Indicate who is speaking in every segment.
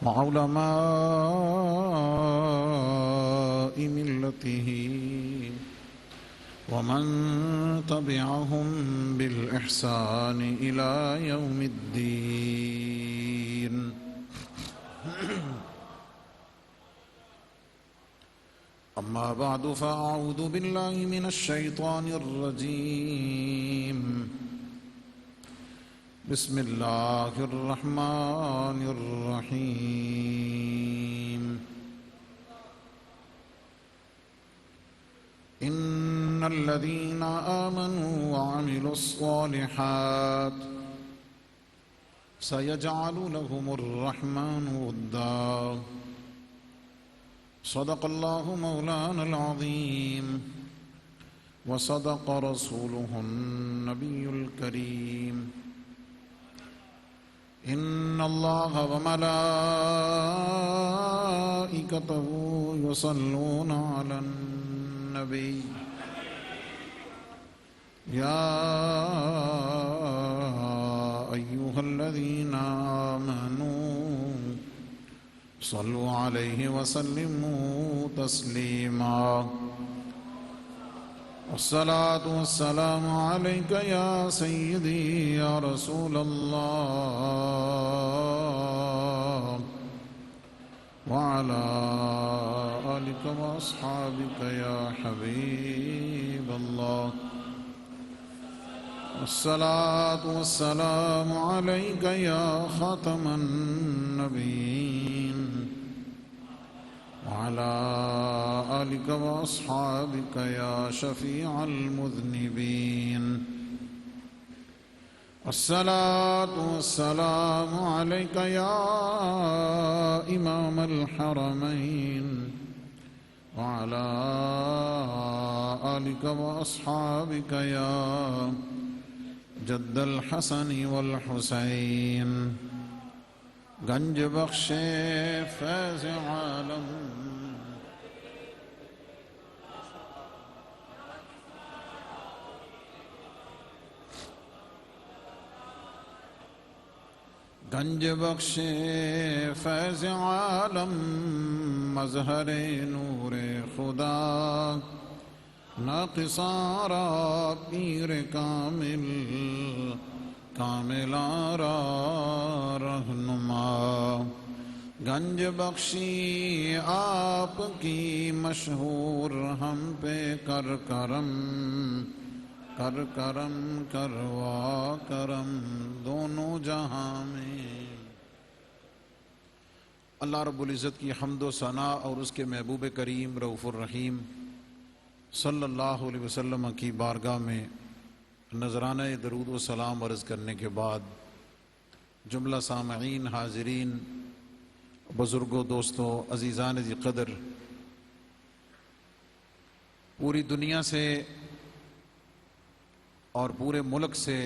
Speaker 1: وعلماء ملته ومن تبعهم بالإحسان إلى يوم الدين. أما بعد فأعوذ بالله من الشيطان الرجيم. بسم الله الرحمن الرحيم. إن الذين آمنوا وعملوا الصالحات سيجعل لهم الرحمن ودا. صدق الله مولانا العظيم وصدق رسوله النبي الكريم. إن الله وملائكته يصلون على النبي يا أيها الذين آمنوا صلوا عليه وسلموا تسليما. والصلاة والسلام عليك يا سيدي يا رسول الله وعلى آلك وأصحابك يا حبيب الله. والصلاة والسلام عليك يا خاتم النبيين وعلى آلك وأصحابك يا شفيع المذنبين. الصلاة والسلام عليك يا إمام الحرمين وعلى آلك وأصحابك يا جد الحسن والحسين. گنج بخش فیض عالم گنج بخش فیض عالم مظہر نور خدا ناقصارا پیر کامل کاملارا رہنما. گنج بخشی آپ کی مشہور ہم پہ کر کرم کر کرم کروا کرم دونوں جہاں میں. اللہ رب العزت کی حمد و ثنا اور اس کے محبوب کریم رؤوف الرحیم صلی اللہ علیہ وسلم کی بارگاہ میں نذرانہ درود و سلام عرض کرنے کے بعد جملہ سامعین، حاضرین، بزرگوں، دوستوں، عزیزان ذی قدر، پوری دنیا سے اور پورے ملک سے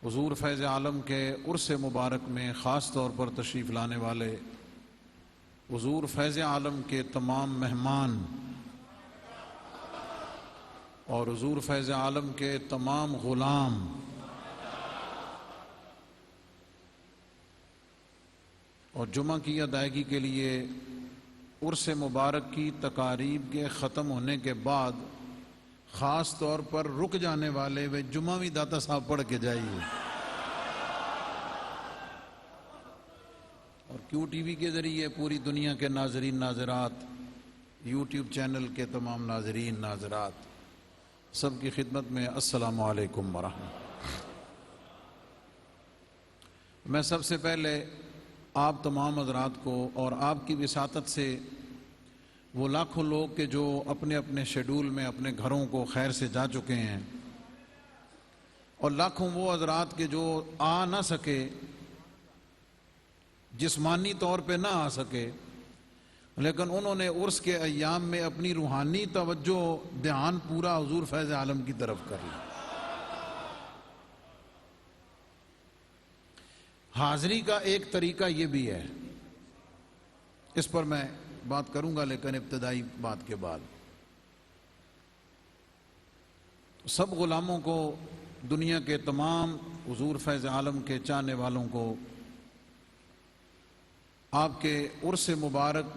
Speaker 1: حضور فیض عالم کے عرس مبارک میں خاص طور پر تشریف لانے والے حضور فیض عالم کے تمام مہمان اور حضور فیض عالم کے تمام غلام اور جمعہ کی ادائیگی کے لیے عرس مبارک کی تقاریب کے ختم ہونے کے بعد خاص طور پر رک جانے والے وہ جمعہ بھی داتا صاحب پڑھ کے جائیے. اور کیو ٹی وی کے ذریعے پوری دنیا کے ناظرین ناظرات، یوٹیوب چینل کے تمام ناظرین ناظرات، سب کی خدمت میں السلام علیکم ورحمۃ. میں سب سے پہلے آپ تمام حضرات کو اور آپ کی وساطت سے وہ لاکھوں لوگ کہ جو اپنے اپنے شیڈول میں اپنے گھروں کو خیر سے جا چکے ہیں، اور لاکھوں وہ حضرات کہ جو آ نہ سکے، جسمانی طور پہ نہ آ سکے، لیکن انہوں نے عرس کے ایام میں اپنی روحانی توجہ دھیان پورا حضور فیض عالم کی طرف کر لی. حاضری کا ایک طریقہ یہ بھی ہے، اس پر میں بات کروں گا لیکن ابتدائی بات کے بعد. سب غلاموں کو، دنیا کے تمام حضور فیض عالم کے چاہنے والوں کو آپ کے عرس مبارک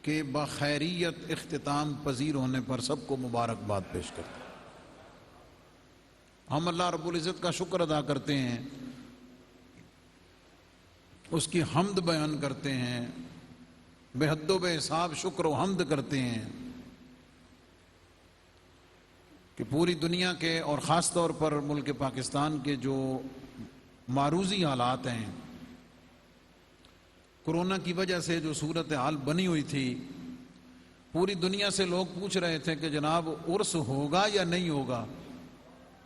Speaker 1: کے بخیریت اختتام پذیر ہونے پر سب کو مبارکباد پیش کرتے ہیں۔ ہم اللہ رب العزت کا شکر ادا کرتے ہیں، اس کی حمد بیان کرتے ہیں، بے حد و بے حساب شکر و حمد کرتے ہیں کہ پوری دنیا کے اور خاص طور پر ملک پاکستان کے جو معروضی حالات ہیں، کورونا کی وجہ سے جو صورتحال بنی ہوئی تھی، پوری دنیا سے لوگ پوچھ رہے تھے کہ جناب عرس ہوگا یا نہیں ہوگا،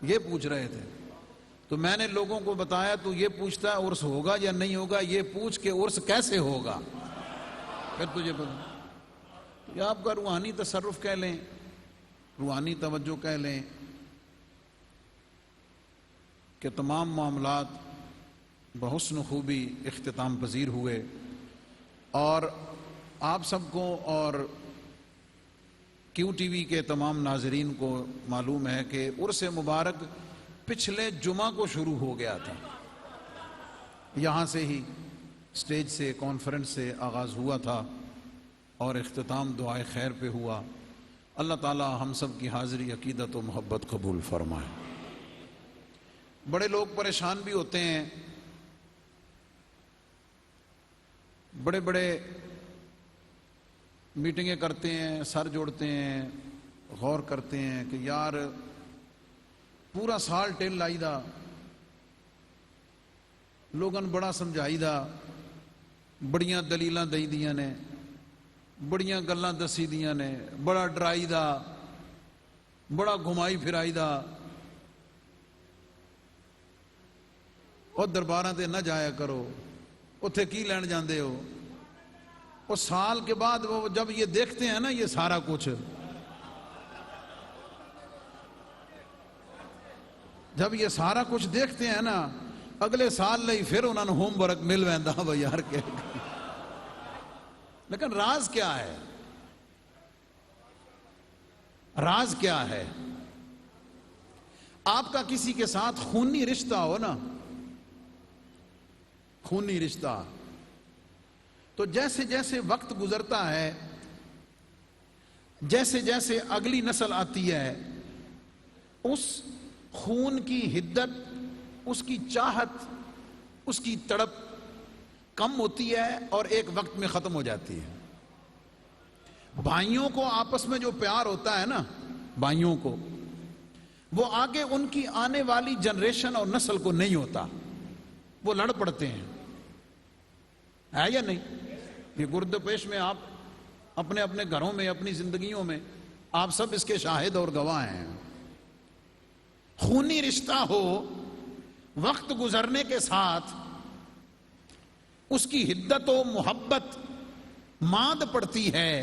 Speaker 1: یہ پوچھ رہے تھے۔ تو میں نے لوگوں کو بتایا تو یہ پوچھتا ہے عرس ہوگا یا نہیں ہوگا، یہ پوچھ کے عرس کیسے ہوگا، پھر تجھے پتا۔ یہ آپ کا روحانی تصرف کہہ لیں، روحانی توجہ کہہ لیں کہ تمام معاملات بحسن خوبی اختتام پذیر ہوئے، اور آپ سب کو اور کیو ٹی وی کے تمام ناظرین کو معلوم ہے کہ عرس مبارک پچھلے جمعہ کو شروع ہو گیا تھا۔ یہاں سے ہی اسٹیج سے کانفرنس سے آغاز ہوا تھا اور اختتام دعائے خیر پہ ہوا۔ اللہ تعالی ہم سب کی حاضری عقیدت و محبت قبول فرمائے۔ بڑے لوگ پریشان بھی ہوتے ہیں، بڑے بڑے میٹنگیں کرتے ہیں، سر جوڑتے ہیں، غور کرتے ہیں کہ یار پورا سال ٹل لائی دا، لوگن بڑا سمجھائی دا، بڑیاں دلیلاں دئی دیاں نے، بڑیاں گلاں دسی دیاں نے، بڑا ڈرائی دا، بڑا گھمائی پھرائی دا، اور درباراں تے نہ جایا کرو، اتھے کی لین جاندے ہو۔ اور سال کے بعد وہ جب یہ دیکھتے ہیں نا یہ سارا کچھ، جب یہ سارا کچھ دیکھتے ہیں نا اگلے سال لئی پھر انہوں نے ہوم ورک مل ویندا بھائی یار کہ لیکن راز کیا ہے؟ راز کیا ہے؟ آپ کا کسی کے ساتھ خونی رشتہ ہو نا، خونی رشتہ، تو جیسے جیسے وقت گزرتا ہے، جیسے جیسے اگلی نسل آتی ہے، اس خون کی حدت، اس کی چاہت، اس کی تڑپ کم ہوتی ہے اور ایک وقت میں ختم ہو جاتی ہے۔ بھائیوں کو آپس میں جو پیار ہوتا ہے نا، بھائیوں کو، وہ آگے ان کی آنے والی جنریشن اور نسل کو نہیں ہوتا، وہ لڑ پڑتے ہیں، ہے یا نہیں؟ یہ گرد پیش میں آپ اپنے اپنے گھروں میں، اپنی زندگیوں میں آپ سب اس کے شاہد اور گواہ ہیں۔ خونی رشتہ ہو، وقت گزرنے کے ساتھ اس کی حدت و محبت ماند پڑتی ہے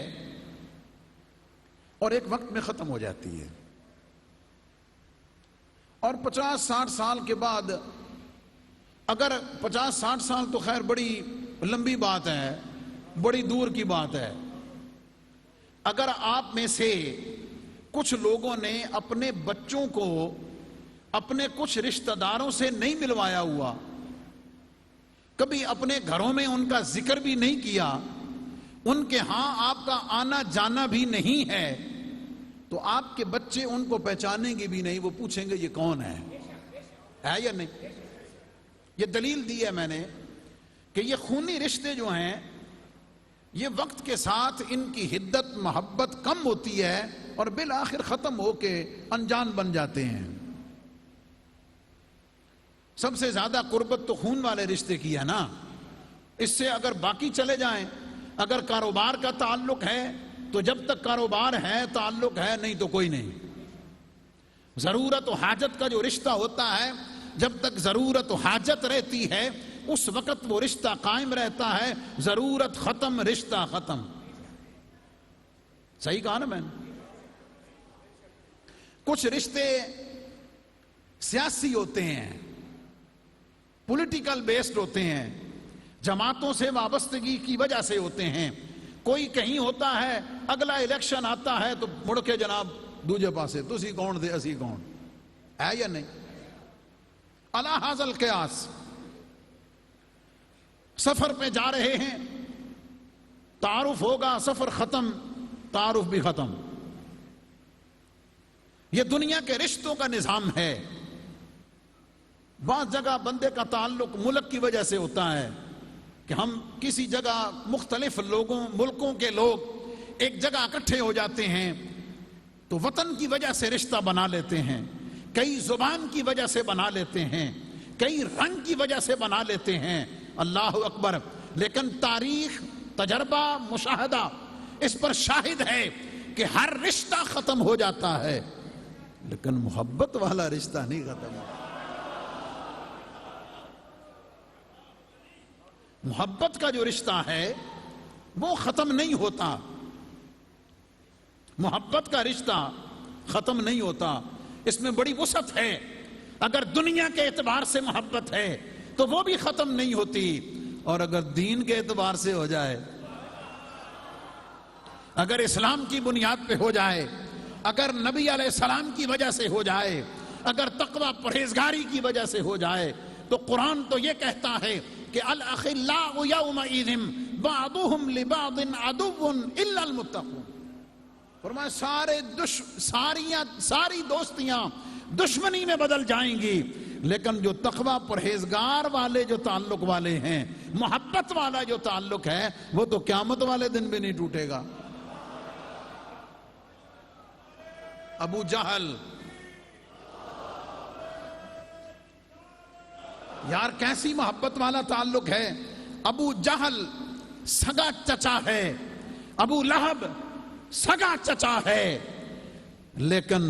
Speaker 1: اور ایک وقت میں ختم ہو جاتی ہے۔ اور 50-60 سال کے بعد، اگر 50-60 سال تو خیر بڑی لمبی بات ہے، بڑی دور کی بات ہے، اگر آپ میں سے کچھ لوگوں نے اپنے بچوں کو اپنے کچھ رشتہ داروں سے نہیں ملوایا ہوا، کبھی اپنے گھروں میں ان کا ذکر بھی نہیں کیا، ان کے ہاں آپ کا آنا جانا بھی نہیں ہے، تو آپ کے بچے ان کو پہچانیں گے بھی نہیں، وہ پوچھیں گے یہ کون ہے یا نہیں؟ یہ دلیل دی ہے میں نے کہ یہ خونی رشتے جو ہیں یہ وقت کے ساتھ ان کی حدت محبت کم ہوتی ہے اور بالآخر ختم ہو کے انجان بن جاتے ہیں۔ سب سے زیادہ قربت تو خون والے رشتے کی ہے نا، اس سے اگر باقی چلے جائیں، اگر کاروبار کا تعلق ہے تو جب تک کاروبار ہے تعلق ہے، نہیں تو کوئی نہیں۔ ضرورت و حاجت کا جو رشتہ ہوتا ہے، جب تک ضرورت و حاجت رہتی ہے اس وقت وہ رشتہ قائم رہتا ہے، ضرورت ختم رشتہ ختم۔ صحیح کہا نا میں نے؟ کچھ رشتے سیاسی ہوتے ہیں، پولیٹیکل بیسڈ ہوتے ہیں، جماعتوں سے وابستگی کی وجہ سے ہوتے ہیں۔ کوئی کہیں ہوتا ہے، اگلا الیکشن آتا ہے تو مڑ کے جناب دوجے پاسے تسی کون دے اسی کون، ہے یا نہیں؟ علی ھذا القیاس سفر پہ جا رہے ہیں، تعارف ہوگا، سفر ختم، تعارف بھی ختم. یہ دنیا کے رشتوں کا نظام ہے. بعض جگہ بندے کا تعلق ملک کی وجہ سے ہوتا ہے کہ ہم کسی جگہ مختلف ملکوں کے لوگ ایک جگہ اکٹھے ہو جاتے ہیں تو وطن کی وجہ سے رشتہ بنا لیتے ہیں، کئی زبان کی وجہ سے بنا لیتے ہیں، کئی رنگ کی وجہ سے بنا لیتے ہیں. اللہ اکبر. لیکن تاریخ، تجربہ، مشاہدہ اس پر شاہد ہے کہ ہر رشتہ ختم ہو جاتا ہے لیکن محبت والا رشتہ نہیں ختم ہوتا. محبت کا جو رشتہ ہے وہ ختم نہیں ہوتا. محبت کا رشتہ ختم نہیں ہوتا. اس میں بڑی وسعت ہے. اگر دنیا کے اعتبار سے محبت ہے تو وہ بھی ختم نہیں ہوتی، اور اگر دین کے اعتبار سے ہو جائے، اگر اسلام کی بنیاد پہ ہو جائے، اگر نبی علیہ السلام کی وجہ سے ہو جائے، اگر تقوی پرہیزگاری کی وجہ سے ہو جائے، تو قرآن تو یہ کہتا ہے کہ الاخلاء یومئذ بعضهم لبعض عدو الا المتقون. فرمایا ساری دوستیاں دشمنی میں بدل جائیں گی، لیکن جو تقوی پرہیزگار والے جو تعلق والے ہیں، محبت والا جو تعلق ہے، وہ تو قیامت والے دن بھی نہیں ٹوٹے گا. ابو جہل، یار کیسی محبت والا تعلق ہے. ابو جہل سگا چچا ہے، ابو لہب سگا چچا ہے، لیکن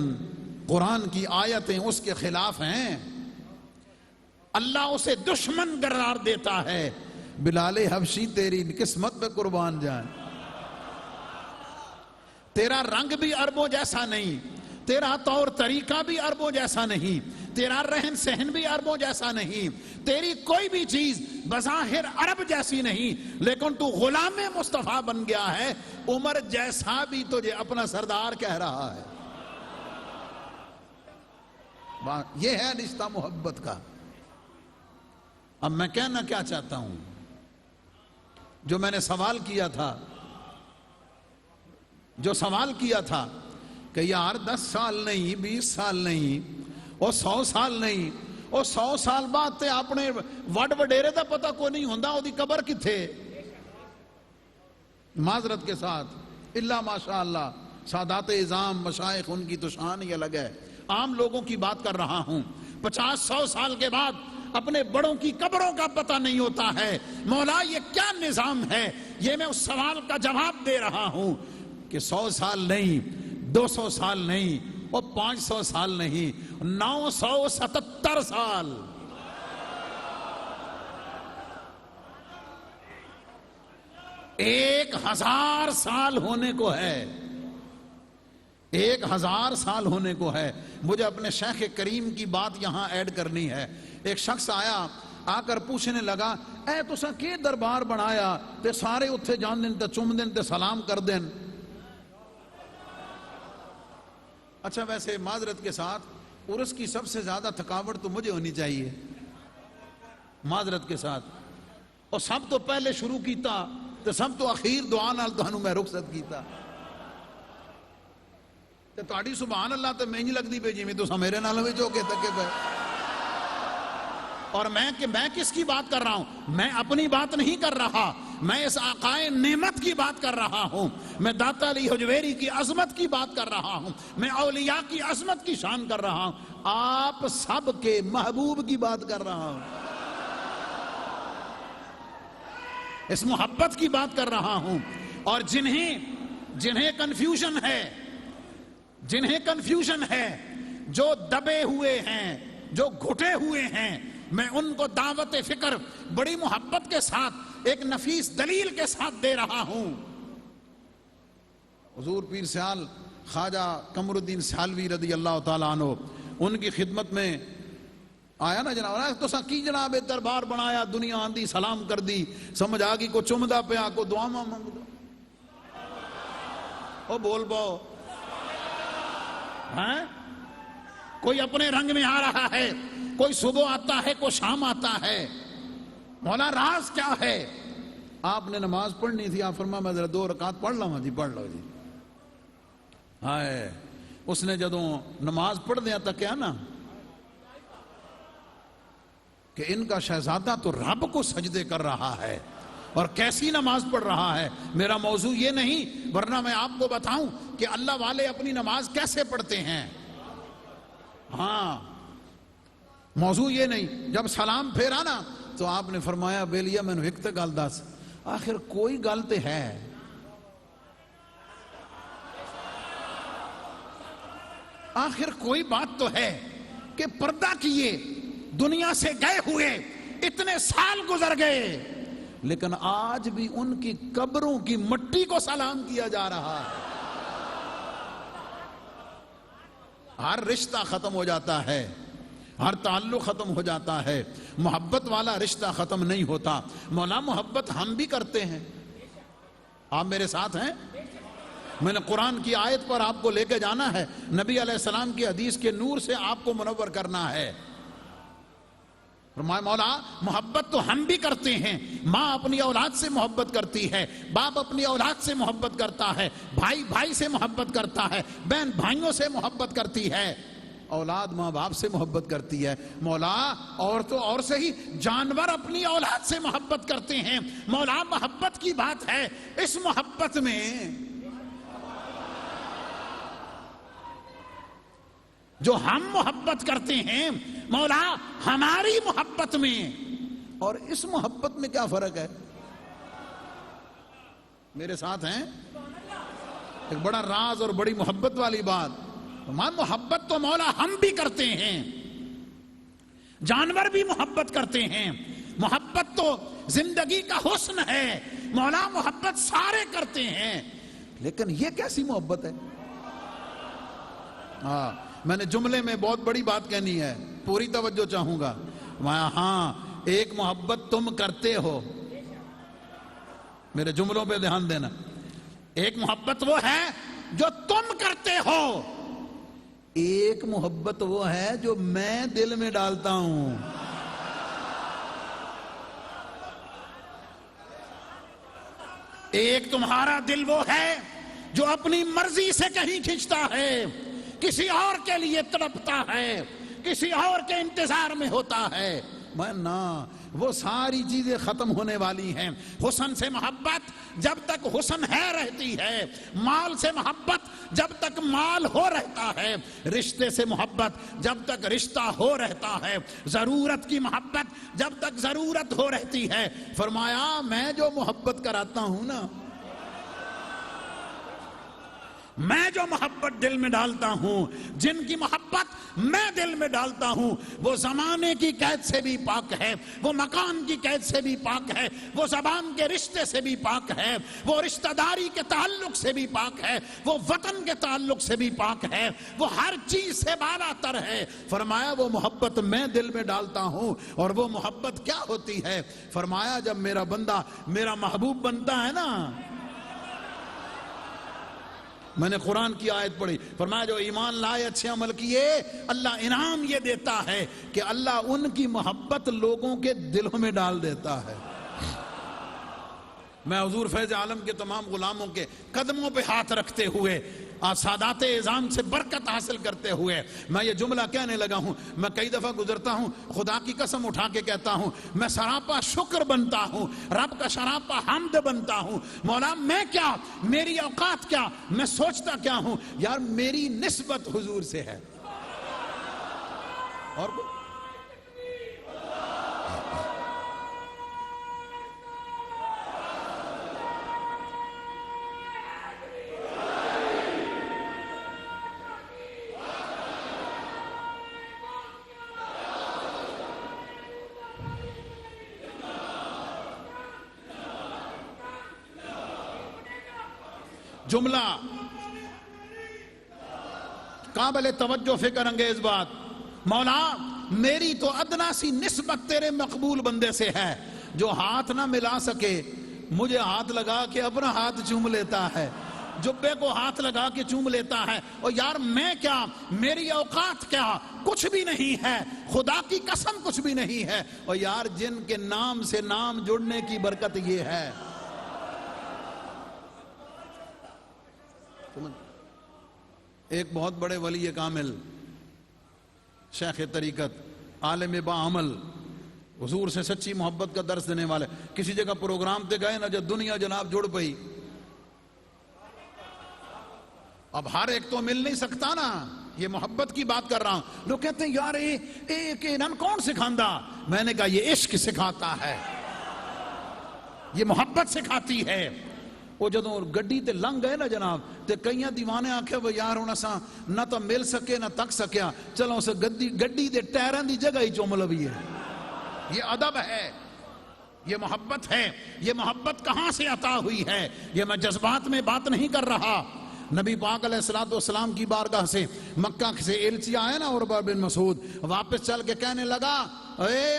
Speaker 1: قرآن کی آیتیں اس کے خلاف ہیں. اللہ اسے دشمن قرار دیتا ہے. بلال حبشی تیری قسمت پہ قربان جائیں. تیرا رنگ بھی عربوں جیسا نہیں، تیرا طور طریقہ بھی عربوں جیسا نہیں، تیرا رہن سہن بھی عربوں جیسا نہیں، تیری کوئی بھی چیز بظاہر عرب جیسی نہیں، لیکن تو غلام مصطفیٰ بن گیا ہے. عمر جیسا بھی تجھے اپنا سردار کہہ رہا ہے. یہ ہے رشتہ محبت کا. اب میں کہنا کیا چاہتا ہوں، جو میں نے سوال کیا تھا کہ یار 10 سال نہیں، 20 سال نہیں، اور 100 سال نہیں، اور 100 سال بعد تے اپنے وڈ وڈیرے دا پتہ کوئی نہیں ہوندا او دی قبر کتھے. معذرت کے ساتھ الا ماشاء اللہ سادات اعظام مشائخ، ان کی تو شان ہی الگ ہے. عام لوگوں کی بات کر رہا ہوں. 50-100 سال کے بعد اپنے بڑوں کی قبروں کا پتہ نہیں ہوتا ہے. مولا یہ کیا نظام ہے؟ یہ میں اس سوال کا جواب دے رہا ہوں کہ 100 سال نہیں، 200 سال نہیں، اور 500 سال نہیں، 977 سال. ایک 1000 سال ہونے کو ہے. 1000 سال ہونے کو ہے. مجھے اپنے شیخ کریم کی بات یہاں ایڈ کرنی ہے. ایک شخص آ کر پوچھنے لگا، اے تساں کی دربار بنایا تے سارے اتھے جان دن تے چم دن تے سلام کر دن. اچھا ویسے معذرت کے ساتھ عرس کی سب سے زیادہ تھکاوٹ تو مجھے ہونی چاہیے، معذرت کے ساتھ. اور سب تو پہلے شروع کیتا تے سب تو اخیر دعا نال تانوں میں رخصت کیتا. تے تہاڈی سبحان اللہ تے میں نہیں لگدی پئی جویں تساں میرے نال وچ ہو کے تکے پے. اور میں کس کی بات کر رہا ہوں؟ میں اپنی بات نہیں کر رہا، میں اس آقائے نعمت کی بات کر رہا ہوں. میں داتا علی حجویری کی عظمت کی بات کر رہا ہوں. میں اولیاء کی عظمت کی شان کر رہا ہوں. آپ سب کے محبوب کی بات کر رہا ہوں. اس محبت کی بات کر رہا ہوں. اور جنہیں کنفیوژن ہے، جو دبے ہوئے ہیں، جو گھٹے ہوئے ہیں، میں ان کو دعوت فکر بڑی محبت کے ساتھ ایک نفیس دلیل کے ساتھ دے رہا ہوں. حضور پیر سیال خواجہ قمر الدین سیالوی رضی اللہ تعالیٰ عنہ، ان کی خدمت میں آیا نا جناب، تو کی جناب دربار بنایا، دنیا آندی سلام کر دی، سمجھ آگی کو چمدا پیا، کو دعا مانگ دو. او بول باؤ، کوئی اپنے رنگ میں آ رہا ہے، کوئی صبح آتا ہے، کوئی شام آتا ہے. مولا راز کیا ہے؟ آپ نے نماز پڑھنی تھی، آپ فرمایا میں ذرا 2 رکعت پڑھ لوں جی، پڑھ لو جی۔ ہائے، اس نے جدوں نماز پڑھ دیا تک کیا نا کہ ان کا شہزادہ تو رب کو سجدے کر رہا ہے اور کیسی نماز پڑھ رہا ہے۔ میرا موضوع یہ نہیں، ورنہ میں آپ کو بتاؤں کہ اللہ والے اپنی نماز کیسے پڑھتے ہیں۔ ہاں، موضوع یہ نہیں۔ جب سلام پھیرا نا تو آپ نے فرمایا بیلیا میں نے ایک تے گل دس، آخر کوئی گل تے ہے، آخر کوئی بات تو ہے کہ پردہ کیے دنیا سے گئے ہوئے اتنے سال گزر گئے، لیکن آج بھی ان کی قبروں کی مٹی کو سلام کیا جا رہا ہے۔ ہر رشتہ ختم ہو جاتا ہے، ہر تعلق ختم ہو جاتا ہے، محبت والا رشتہ ختم نہیں ہوتا۔ مولا محبت ہم بھی کرتے ہیں، آپ میرے ساتھ ہیں؟ میں نے قرآن کی آیت پر آپ کو لے کے جانا ہے، نبی علیہ السلام کی حدیث کے نور سے آپ کو منور کرنا ہے۔ فرمایا مولا محبت تو ہم بھی کرتے ہیں، ماں اپنی اولاد سے محبت کرتی ہے، باپ اپنی اولاد سے محبت کرتا ہے، بھائی بھائی سے محبت کرتا ہے، بہن بھائیوں سے محبت کرتی ہے، اولاد ماں باپ سے محبت کرتی ہے۔ مولا اور تو اور سے ہی جانور اپنی اولاد سے محبت کرتے ہیں۔ مولا محبت کی بات ہے، اس محبت میں جو ہم محبت کرتے ہیں، مولا ہماری محبت میں اور اس محبت میں کیا فرق ہے؟ میرے ساتھ ہیں؟ ایک بڑا راز اور بڑی محبت والی بات۔ محبت تو مولا ہم بھی کرتے ہیں، جانور بھی محبت کرتے ہیں، محبت تو زندگی کا حسن ہے، مولا محبت سارے کرتے ہیں، لیکن یہ کیسی محبت ہے؟ ہاں، میں نے جملے میں بہت بڑی بات کہنی ہے، پوری توجہ چاہوں گا۔ ہاں، ایک محبت تم کرتے ہو، میرے جملوں پہ دھیان دینا۔ ایک محبت وہ ہے جو تم کرتے ہو، ایک محبت وہ ہے جو میں دل میں ڈالتا ہوں۔ ایک تمہارا دل وہ ہے جو اپنی مرضی سے کہیں کھنچتا ہے، کسی اور کے لیے تڑپتا ہے، کسی اور کے انتظار میں ہوتا ہے۔ وہ ساری چیزیں ختم ہونے والی ہیں۔ حسن سے محبت جب تک حسن ہے رہتی ہے، مال سے محبت جب تک مال ہو رہتا ہے، رشتے سے محبت جب تک رشتہ ہو رہتا ہے، ضرورت کی محبت جب تک ضرورت ہو رہتی ہے۔ فرمایا میں جو محبت کراتا ہوں نا، میں جو محبت دل میں ڈالتا ہوں، جن کی محبت میں دل میں ڈالتا ہوں، وہ زمانے کی قید سے بھی پاک ہے، وہ مکان کی قید سے بھی پاک ہے، وہ زبان کے رشتے سے بھی پاک ہے، وہ رشتہ داری کے تعلق سے بھی پاک ہے، وہ وطن کے تعلق سے بھی پاک ہے، وہ ہر چیز سے بالا تر ہے۔ فرمایا وہ محبت میں دل میں ڈالتا ہوں، اور وہ محبت کیا ہوتی ہے؟ فرمایا جب میرا بندہ میرا محبوب بنتا ہے نا، میں نے قرآن کی آیت پڑھی، فرمایا جو ایمان لائے اچھے عمل کیے، اللہ انعام یہ دیتا ہے کہ اللہ ان کی محبت لوگوں کے دلوں میں ڈال دیتا ہے۔ میں حضور فیض عالم کے تمام غلاموں کے قدموں پہ ہاتھ رکھتے ہوئے، سادات اعظام سے برکت حاصل کرتے ہوئے میں یہ جملہ کہنے لگا ہوں۔ میں کئی دفعہ گزرتا ہوں، خدا کی قسم اٹھا کے کہتا ہوں، میں سراپا شکر بنتا ہوں، رب کا سراپا حمد بنتا ہوں۔ مولا میں کیا، میری اوقات کیا، میں سوچتا کیا ہوں، یار میری نسبت حضور سے ہے۔ اور جملہ قابل توجہ فکر انگیز بات، مولا میری تو ادنا سی نسبت تیرے مقبول بندے سے ہے، جو ہاتھ نہ ملا سکے مجھے ہاتھ لگا کے اپنا ہاتھ چوم لیتا ہے، جبے کو ہاتھ لگا کے چوم لیتا ہے، اور یار میں کیا، میری اوقات کیا، کچھ بھی نہیں ہے، خدا کی قسم کچھ بھی نہیں ہے، اور یار جن کے نام سے نام جڑنے کی برکت یہ ہے۔ ایک بہت بڑے ولی کامل، شیخ طریقت، عالم با عمل، حضور سے سچی محبت کا درس دینے والے، کسی جگہ پروگرام تے گئے نا، جب دنیا جناب جڑ پئی، اب ہر ایک تو مل نہیں سکتا نا، یہ محبت کی بات کر رہا ہوں۔ لوگ کہتے ہیں یار ایک انہوں کون سکھاندا؟ میں نے کہا یہ عشق سکھاتا ہے، یہ محبت سکھاتی ہے۔ وہ جدوں گڈی تے لنگ گئے نا جناب، تے کئیاں دیوانے آکھے وہ یار ہن اساں نہ تو مل سکے نہ تک سکیا، چلو اس گڈی دے ٹائراں دی جگہ ہی چوم لویے۔ یہ ادب ہے، یہ محبت ہے۔ یہ محبت کہاں سے عطا ہوئی ہے؟ یہ میں جذبات میں بات نہیں کر رہا۔ نبی پاک علیہ السلام کی بارگاہ سے مکہ سے ایلچی آئے نا، عربہ بن مسعود، واپس چل کے کہنے لگا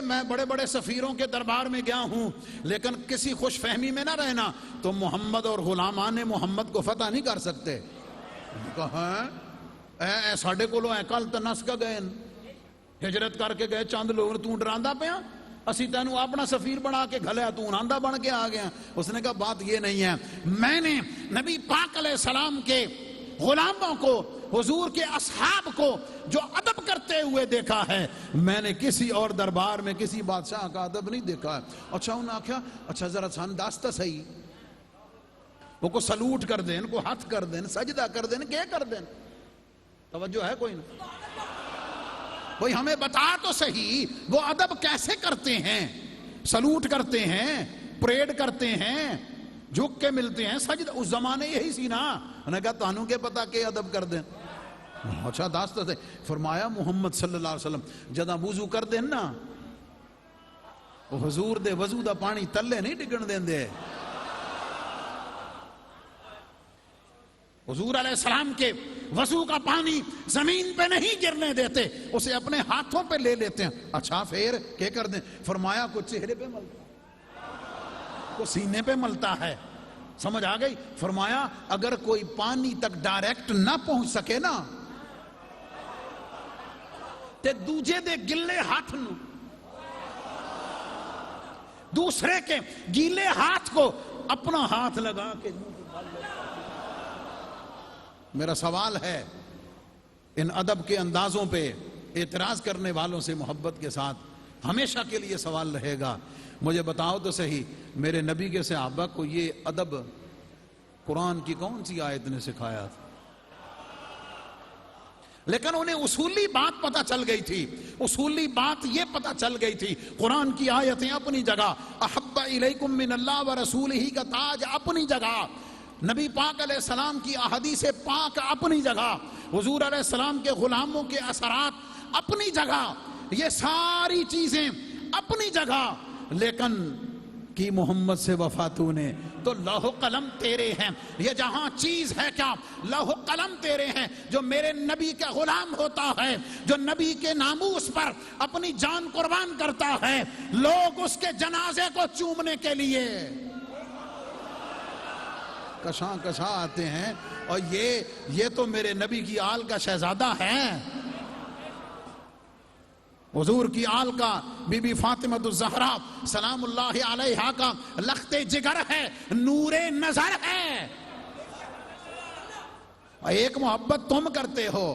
Speaker 1: میں بڑے بڑے سفیروں کے دربار میں گیا ہوں، لیکن کسی خوش فہمی میں نہ رہنا، تو محمد اور غلامان محمد کو فتح نہیں کر سکتے۔ کہا اے ساڑھے کو لو اے کل تنس کا گئے، ہجرت کر کے گئے چاند لوگ، تو ڈراندہ پیا، اسی تینوں اپنا سفیر بنا کے گھلیا، تو اناندہ بن کے آ گیا۔ اس نے کہا بات یہ نہیں ہے، میں نے نبی پاک علیہ السلام کے غلاموں کو، حضور کے اصحاب کو جو ادب کرتے ہوئے دیکھا ہے، میں نے کسی اور دربار میں کسی بادشاہ کا ادب نہیں دیکھا ہے۔ اچھا انہوں نے کہا اچھا ذرا سان داستا صحیح، وہ کو سلوٹ کر دیں، کو ہاتھ کر دیں، سجدہ کر دیں، کیا کر دیں؟ توجہ ہے کوئی نہ؟ کوئی ہمیں بتا تو صحیح وہ ادب کیسے کرتے ہیں؟ سلوٹ کرتے ہیں، پریڈ کرتے ہیں، جھک کے ملتے ہیں، سجدہ۔ اس زمانے یہی سی نا، انہوں نے کہا تانوں کے پتا کہ ادب کر دیں۔ اچھا داستہ سے فرمایا محمد صلی اللہ علیہ وسلم جدہ وضو کر دیں نا، وہ حضور دے وضو دا پانی تلے نہیں ڈگن دیں دے، حضور علیہ السلام کے وضو کا پانی زمین پہ نہیں گرنے دیتے، اسے اپنے ہاتھوں پہ لے لیتے ہیں۔ اچھا پھر کیا کر دیں؟ فرمایا کچھ چہرے پہ ملتا ہے، کو سینے پہ ملتا ہے، سمجھ آ گئی؟ فرمایا اگر کوئی پانی تک ڈائریکٹ نہ پہنچ سکے نا، تے دوجے دے گلے ہاتھ نو، دوسرے کے گیلے ہاتھ کو اپنا ہاتھ لگا کے۔ میرا سوال ہے، ان ادب کے اندازوں پہ اعتراض کرنے والوں سے محبت کے ساتھ ہمیشہ کے لیے سوال رہے گا، مجھے بتاؤ تو صحیح میرے نبی کے صحابہ کو یہ ادب قرآن کی کون سی آیت نے سکھایا تھا؟ لیکن انہیں اصولی بات پتہ چل گئی تھی، اصولی بات یہ پتہ چل گئی تھی، قرآن کی آیتیں اپنی جگہ، احب الیکم من اللہ ورسولہ کا تاج اپنی جگہ، نبی پاک علیہ السلام کی احادیث پاک اپنی جگہ، حضور علیہ السلام کے غلاموں کے اثرات اپنی جگہ، یہ ساری چیزیں اپنی جگہ، لیکن کی محمد سے وفا تو نے تو لوح قلم تیرے ہیں۔ یہ جہاں چیز ہے کیا، لوح قلم تیرے ہیں۔ جو میرے نبی کا غلام ہوتا ہے، جو نبی کے ناموس پر اپنی جان قربان کرتا ہے، لوگ اس کے جنازے کو چومنے کے لیے کشاں کشاں آتے ہیں، اور یہ تو میرے نبی کی آل کا شہزادہ ہے، حضور کی آل کا، بی بی فاطمہ الزہرا سلام اللہ علیہا کا لخت جگر ہے، نور نظر ہے۔ ایک محبت تم کرتے ہو،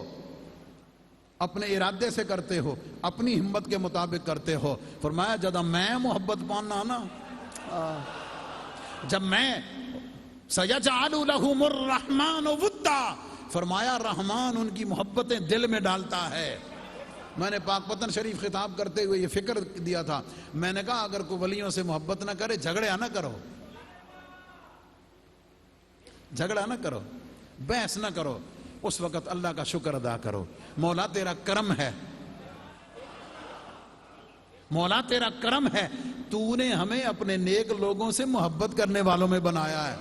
Speaker 1: اپنے ارادے سے کرتے ہو، اپنی ہمت کے مطابق کرتے ہو۔ فرمایا جب میں محبت پانا نا، جب میں سَيَجْعَلُ لَهُمُ الرَّحْمَانُ وُدًّا، فرمایا رحمان ان کی محبتیں دل میں ڈالتا ہے۔ میں نے پاک پتن شریف خطاب کرتے ہوئے یہ فکر دیا تھا، میں نے کہا اگر کوئی ولیوں سے محبت نہ کرے، جھگڑا نہ کرو، جھگڑا نہ کرو، بحث نہ کرو، اس وقت اللہ کا شکر ادا کرو، مولا تیرا کرم ہے، مولا تیرا کرم ہے، تو نے ہمیں اپنے نیک لوگوں سے محبت کرنے والوں میں بنایا ہے۔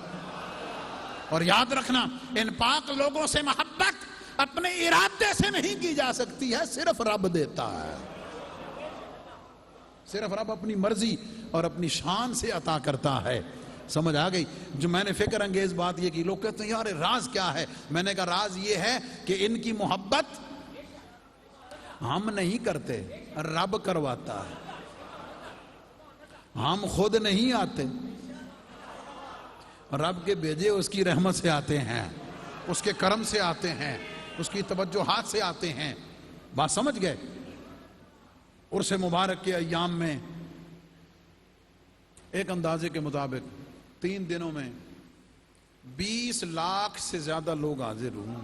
Speaker 1: اور یاد رکھنا، ان پاک لوگوں سے محبت اپنے ارادے سے نہیں کی جا سکتی ہے، صرف رب دیتا ہے، صرف رب اپنی مرضی اور اپنی شان سے عطا کرتا ہے۔ سمجھ آ گئی؟ جو میں نے فکر انگیز بات یہ کی، لوگ کہتے ہیں یار راز کیا ہے؟ میں نے کہا راز یہ ہے کہ ان کی محبت ہم نہیں کرتے، رب کرواتا ہے، ہم خود نہیں آتے، رب کے بھیجے اس کی رحمت سے آتے ہیں، اس کے کرم سے آتے ہیں، اس کی توجہات سے آتے ہیں۔ بات سمجھ گئے؟ عرس مبارک کے ایام میں ایک اندازے کے مطابق 3 دنوں میں 20 لاکھ سے زیادہ لوگ حاضر ہوئے۔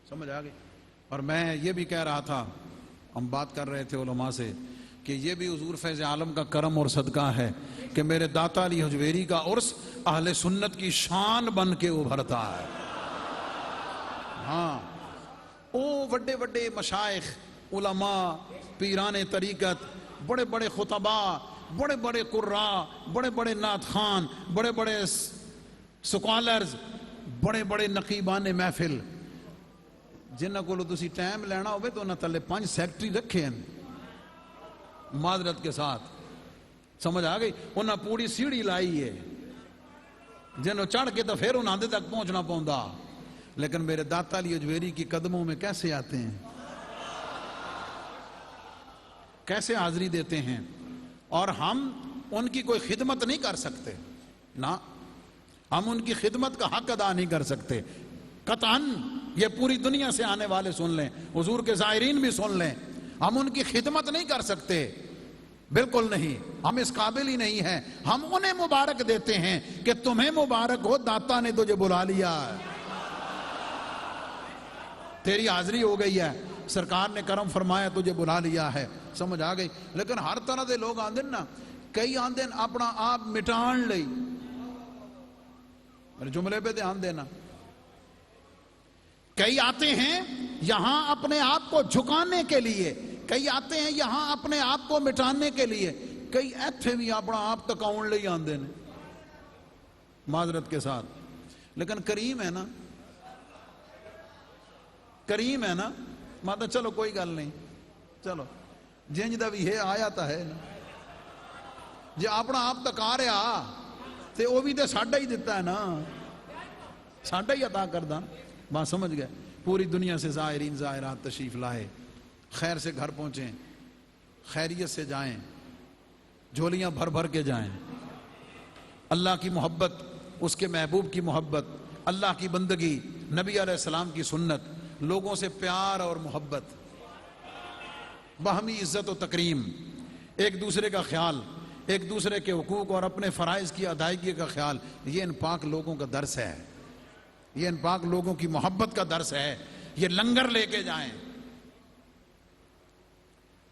Speaker 1: سمجھ آ گئی؟ اور میں یہ بھی کہہ رہا تھا، ہم بات کر رہے تھے علماء سے، کہ یہ بھی حضور فیض عالم کا کرم اور صدقہ ہے کہ میرے داتا علی حجویری کا عرس اہل سنت کی شان بن کے ابھرتا ہے۔ ہاں، او بڑے بڑے مشائخ، علماء، پیران طریقت، بڑے بڑے خطباء، بڑے بڑے قراء، بڑے بڑے نعت خوان، بڑے بڑے سکالرز، بڑے بڑے نقیبان محفل، جنہاں کو تسی ٹائم لینا ہوئے تو انہاں تلے 5 سیکٹری رکھے ہیں، معذرت کے ساتھ۔ سمجھ آ گئی؟ انہاں پوری سیڑھی لائی ہے، جنہوں چڑھ کے تو پھر انہاں دے تک پہنچنا پوندا، لیکن میرے داتا علی حجویری کی قدموں میں کیسے آتے ہیں، کیسے حاضری دیتے ہیں، اور ہم ان کی کوئی خدمت نہیں کر سکتے، نہ ہم ان کی خدمت کا حق ادا نہیں کر سکتے قطعاً۔ یہ پوری دنیا سے آنے والے سن لیں، حضور کے زائرین بھی سن لیں، ہم ان کی خدمت نہیں کر سکتے، بالکل نہیں، ہم اس قابل ہی نہیں ہیں۔ ہم انہیں مبارک دیتے ہیں کہ تمہیں مبارک ہو، داتا نے تجھے بلا لیا ہے، تیری حاضری ہو گئی ہے، سرکار نے کرم فرمایا، تجھے بلا لیا ہے۔ سمجھ آ گئی؟ لیکن ہر طرح دے لوگ آندے نا، کئی آندے اپنا آپ مٹان لئی، میرے جملے پہ دھیان دینا، کئی آتے ہیں یہاں اپنے آپ کو جھکانے کے لیے، کئی آتے ہیں یہاں اپنے آپ کو مٹانے کے لیے، کئی ایتھے بھی اپنا آپ تکاؤن لئی آندے نے، معذرت کے ساتھ۔ لیکن کریم ہے نا، کریم ہے نا، ماتا چلو کوئی گل نہیں، چلو جنج دا بھی ہے، آیا تا ہے نا، جے اپنا آپ تکا رہا تے وہ بھی تے ساڈا ہی دیتا ہے نا، ساڈا ہی عطا کردہ۔ بات سمجھ گئے؟ پوری دنیا سے زائرین زائرات تشریف لائے، خیر سے گھر پہنچیں، خیریت سے جائیں، جھولیاں بھر بھر کے جائیں، اللہ کی محبت، اس کے محبوب کی محبت، اللہ کی بندگی، نبی علیہ السلام کی سنت، لوگوں سے پیار اور محبت، باہمی عزت و تکریم، ایک دوسرے کا خیال، ایک دوسرے کے حقوق اور اپنے فرائض کی ادائیگی کا خیال، یہ ان پاک لوگوں کا درس ہے، یہ ان پاک لوگوں کی محبت کا درس ہے۔ یہ لنگر لے کے جائیں،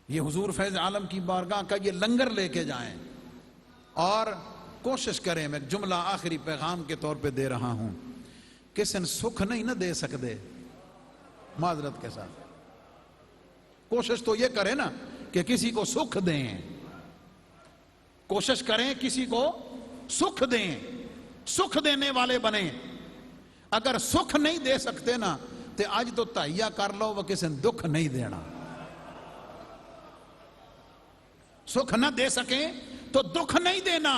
Speaker 1: یہ حضور فیض عالم کی بارگاہ کا یہ لنگر لے کے جائیں، اور کوشش کریں، میں جملہ آخری پیغام کے طور پہ دے رہا ہوں، کسی نے سکھ نہیں نہ دے سکتے، معذرت کے ساتھ، کوشش تو یہ کریں نا کہ کسی کو سکھ دیں، کوشش کریں کسی کو سکھ دیں، سکھ دینے والے بنیں۔ اگر سکھ نہیں دے سکتے نا تے آج تو تہیا کر لو، وہ کسی نے دکھ نہیں دینا، سکھ نہ دے سکیں تو دکھ نہیں دینا،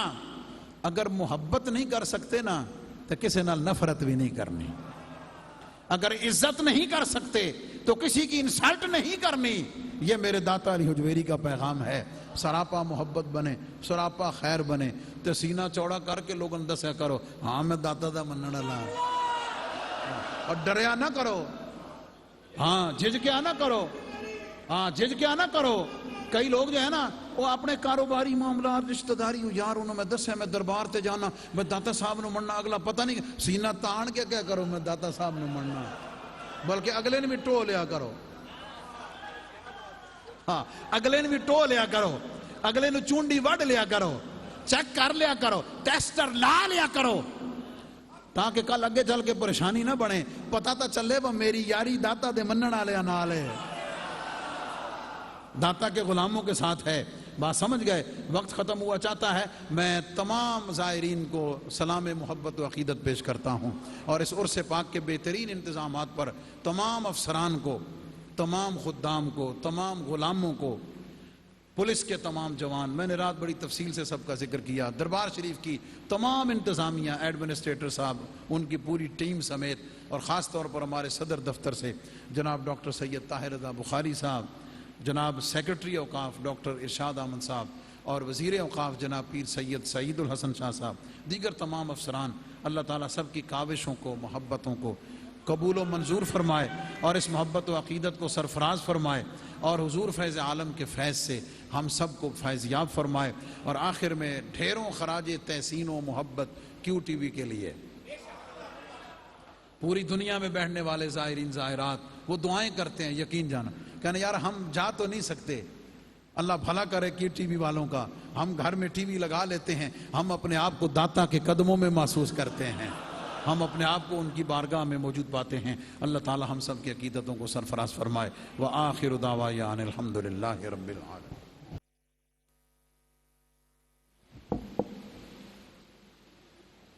Speaker 1: اگر محبت نہیں کر سکتے نا تو کسی نال نفرت بھی نہیں کرنی، اگر عزت نہیں کر سکتے تو کسی کی انسلٹ نہیں کرنی۔ یہ میرے داتا علی حجویری کا پیغام ہے۔ سراپا محبت بنے، سراپا خیر بنے، تو سینہ چوڑا کر کے لوگوں دسیا کرو ہاں میں داتا دا منن والا، اور ڈریا نہ کرو، ہاں جھجکیا نہ کرو، ہاں جھجکیا نہ کرو۔ کئی لوگ جو ہے نا وہ اپنے کاروباری معاملات، رشتہ داری، یار انہوں میں دسیا میں دربار تے جانا، میں داتا صاحب نو مننا، اگلا پتہ نہیں سینہ تان کے کیا کرو میں داتا صاحب نو مننا، بلکہ اگلے نے بھی ٹو لیا کرو، ہاں اگلے نے بھی ٹو لیا کرو، اگلے نے چونڈی وڈ لیا کرو، چیک کر لیا کرو، ٹیسٹر لا لیا کرو، تاکہ کل اگے چل کے پریشانی نہ بنے، پتہ تا چلے وہ میری یاری داتا دے منن والے نال ہے، داتا کے غلاموں کے ساتھ ہے۔ بات سمجھ گئے؟ وقت ختم ہوا چاہتا ہے، میں تمام زائرین کو سلام محبت و عقیدت پیش کرتا ہوں، اور اس عرس پاک کے بہترین انتظامات پر تمام افسران کو، تمام خدام کو، تمام غلاموں کو پولیس کے تمام جوان، میں نے رات بڑی تفصیل سے سب کا ذکر کیا، دربار شریف کی تمام انتظامیہ، ایڈمنسٹریٹر صاحب، ان کی پوری ٹیم سمیت، اور خاص طور پر ہمارے صدر دفتر سے جناب ڈاکٹر سید طاہر رضا بخاری صاحب، جناب سیکرٹری اوقاف ڈاکٹر ارشاد احمد صاحب، اور وزیر اوقاف جناب پیر سید سعید الحسن شاہ صاحب، دیگر تمام افسران، اللہ تعالیٰ سب کی کاوشوں کو، محبتوں کو قبول و منظور فرمائے، اور اس محبت و عقیدت کو سرفراز فرمائے، اور حضور فیض عالم کے فیض سے ہم سب کو فیض یاب فرمائے، اور آخر میں ڈھیروں خراج تحسین و محبت کیو ٹی وی کے لیے، پوری دنیا میں بیٹھنے والے زائرین زائرات وہ دعائیں کرتے ہیں، یقین جانا، کہنا یار ہم جا تو نہیں سکتے، اللہ بھلا کرے کہ ٹی وی والوں کا، ہم گھر میں ٹی وی لگا لیتے ہیں، ہم اپنے آپ کو داتا کے قدموں میں محسوس کرتے ہیں، ہم اپنے آپ کو ان کی بارگاہ میں موجود پاتے ہیں۔ اللہ تعالی ہم سب کی عقیدتوں کو سرفراز فرمائے۔ وآخر دعوانا ان الحمدللہ رب العالمین۔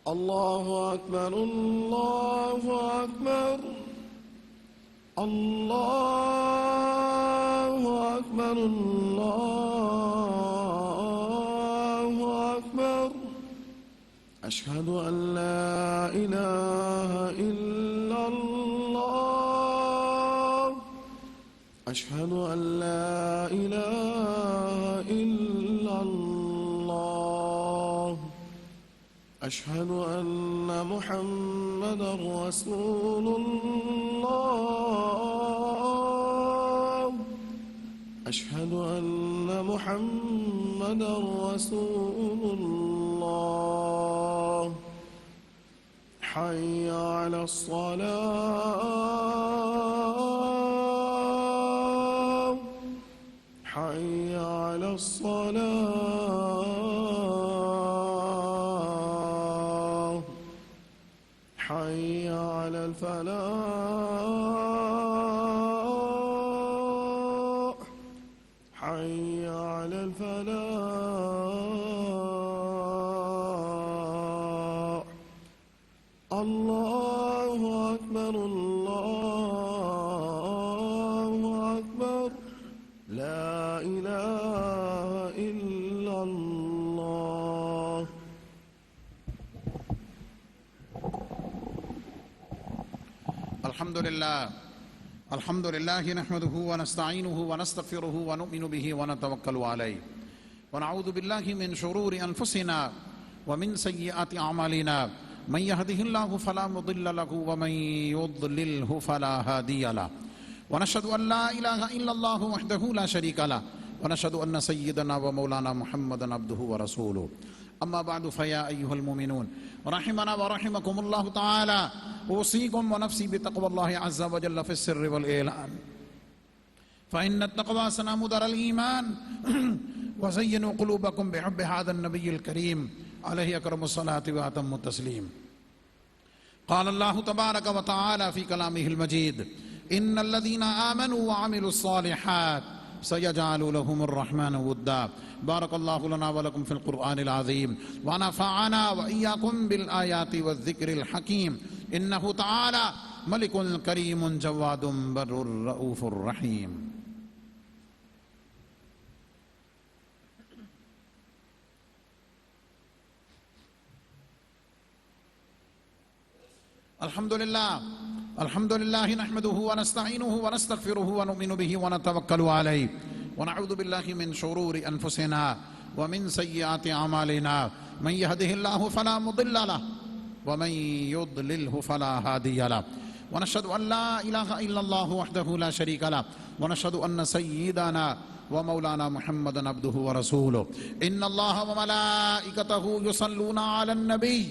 Speaker 2: اللہ اکبر اللہ اکبر اللہ اکبر اللہ اکبر اشہد ان لا الہ الا اللہ اشہد ان لا الہ الا اللہ اشہد ان محمد رسول اللہ اشہد ان محمد رسول اللہ حی علی الصلاة حی علی الصلاة حی علی الفلاح حی علی الفلاح اللہ اکبر اللہ اکبر لا الہ الا اللہ۔
Speaker 1: الحمد للہ نحمده ونستعینه ونستغفره ونؤمن به ونتوکل علیہ ونعوذ باللہ من شرور انفسنا ومن سیئات اعمالنا من يهده الله فلا مضل له ومن يضلله فلا هادي له ونشهد ان لا اله الا الله وحده لا شريك له ونشهد ان سيدنا ومولانا محمدا عبده ورسوله اما بعد فيا ايها المؤمنون رحمنا ورحمكم الله تعالى اوصيكم ونفسي بتقوى الله عز وجل في السر والاعلان فان التقوى سنام دار الايمان وزينوا قلوبكم بحب هذا النبي الكريم عليه اكرم الصلاه واتم التسليم قال الله تبارك وتعالى في كلامه المجيد ان الذين امنوا وعملوا الصالحات سيجعل لهم الرحمن ودا بارك الله لنا ولكم في القرآن العظيم ونفعنا وإياكم بالآيات والذكر الحكيم إنه تعالى ملك كريم جواد بر رؤوف رحيم۔ الحمد لله نحمده ونستعينه ونستغفره ونؤمن به ونتوكل عليه ونعوذ بالله من شرور أنفسنا ومن سيئات أعمالنا من يهده الله فلا مضل له ومن يضلله فلا هادي له ونشهد أن لا إله إلا الله وحده لا شريك له ونشهد أن سيدنا ومولانا محمدا عبده ورسوله إن الله وملائكته يصلون على النبي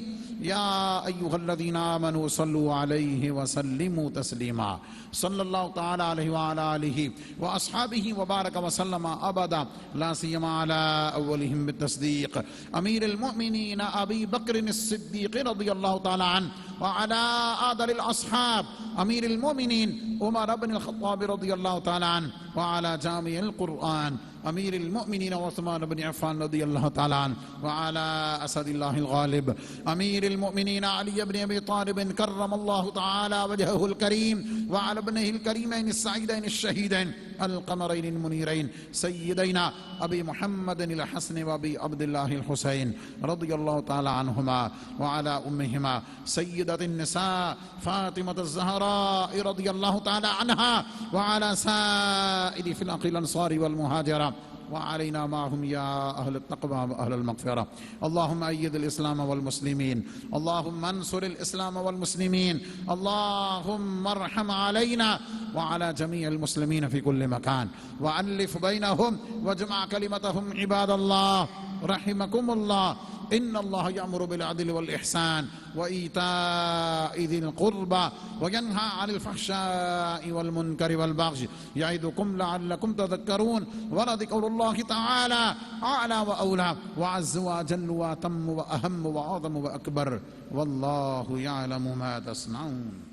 Speaker 1: يا أيها الذين آمنوا صلوا عليه وسلموا تسليما صلى الله تعالى عليه وعلى آله وأصحابه وبارك وسلم أبدا لا سيما على أولهم بالتصديق أمير المؤمنين أبي بكر الصديق رضي الله تعالى عنه وعلى آدر الأصحاب أمير المؤمنين عمر بن الخطاب رضي الله تعالى عنه وعلى جامع القرآن أمير المؤمنين عثمان بن عفان رضي الله تعالى عنه وعلى أسد الله الغالب أمير المؤمنين علي بن أبي طالب كرم الله تعالى وجهه الكريم وعلى ابنه الكريمين السعيدين الشهيدين القمرين المنيرين سيدينا أبي محمد الحسن وأبي عبد الله الحسين رضي الله تعالى عنهما وعلى أمهما سيدة النساء فاطمة الزهراء رضي الله تعالى عنها وعلى سائر فرق الأنصار والمهاجرة وعلينا معهم يا أهل التقوى وأهل المغفرة. اللهم أيد الإسلام والمسلمين، اللهم انصر الإسلام والمسلمين، اللهم ارحم علينا وعلى جميع المسلمين في كل مكان، وألف بينهم واجمع كلمتهم عباد الله رحمكم الله. إن الله يأمر بالعدل والإحسان وإيتاء ذي القربى وينهى عن الفحشاء والمنكر والبغي يعظكم لعلكم تذكرون. ولذكر الله تعالى أعلى وأولى وعز وجل وأتم وأهم وأعظم وأكبر، والله يعلم ما تصنعون.